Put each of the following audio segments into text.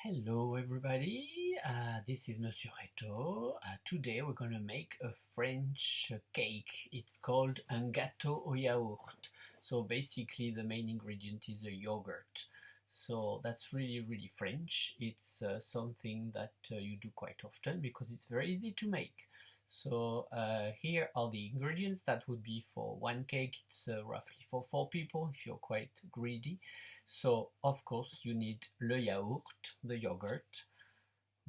Hello everybody, this is Monsieur RETHO. Today we're going to make a French cake. It's called un gâteau au yaourt. So basically the main ingredient is a yogurt. So that's really French. It's something that you do quite often because it's very easy to make. So here are the ingredients. That would be for one cake. It's roughly for 4 people if you're quite greedy. So of course you need le yaourt, the yogurt.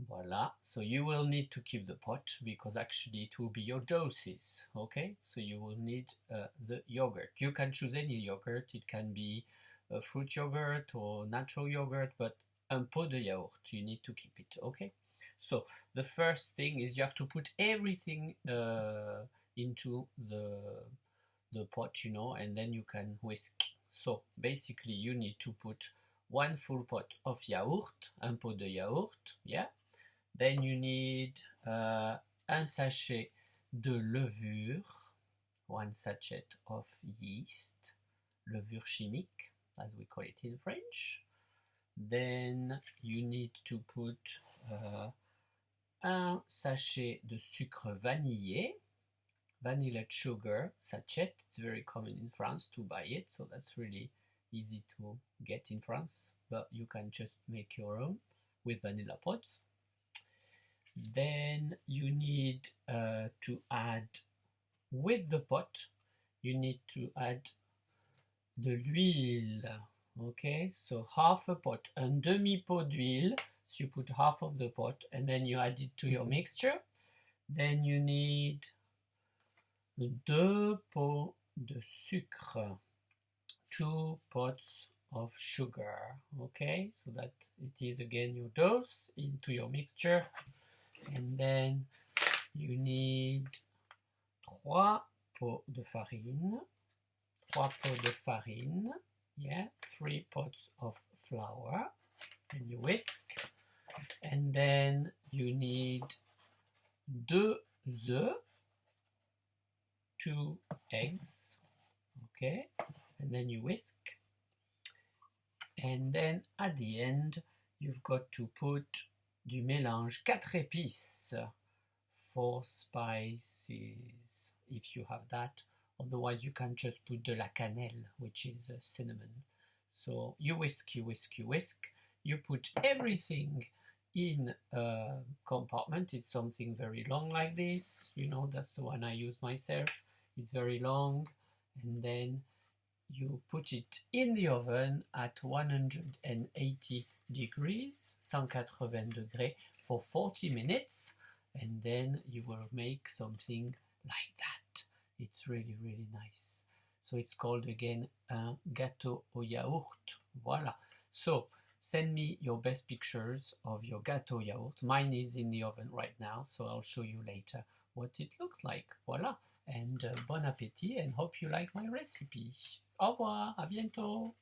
Voila. So you will need to keep the pot because actually it will be your doses. Okay. So you will need the yogurt. You can choose any yogurt. It can be a fruit yogurt or natural yogurt, but un pot de yaourt. You need to keep it. Okay. So the first thing is you have to put everything into the pot, and then you can whisk. So basically you need to put 1 full pot of yaourt, un pot de yaourt, yeah. Then you need un sachet de levure, 1 sachet of yeast, levure chimique, as we call it in French. Then you need to put un sachet de sucre vanillé, vanilla sugar sachet. It's very common in France to buy it, so that's really easy to get in France, but you can just make your own with vanilla pods. Then you need to add, with the pot, you need to add de l'huile. Okay, so half a pot, un demi-pot d'huile. So you put half of the pot and then you add it to your mixture. Then you need 2 pots de sucre, 2 pots of sugar. Okay, so that it is again your dose into your mixture. And then you need 3 pots de farine, 3 pots de farine. Yeah, 3 pots of flour, and you whisk. And then you need 2 œufs, 2 eggs, okay, and then you whisk. And then at the end you've got to put du mélange 4 épices, 4 spices if you have that. Otherwise you can just put de la cannelle, which is cinnamon. So you whisk, you put everything in a compartment. It's something very long like this, that's the one I use myself. It's very long, and then you put it in the oven at 180 degrees, 180 degrés, for 40 minutes, and then you will make something like that. It's really nice. So it's called again un gâteau au yaourt. Voila. So send me your best pictures of your gâteau yaourt. Mine is in the oven right now, so I'll show you later what it looks like. Voila. And bon appétit, and hope you like my recipe. Au revoir, à bientôt.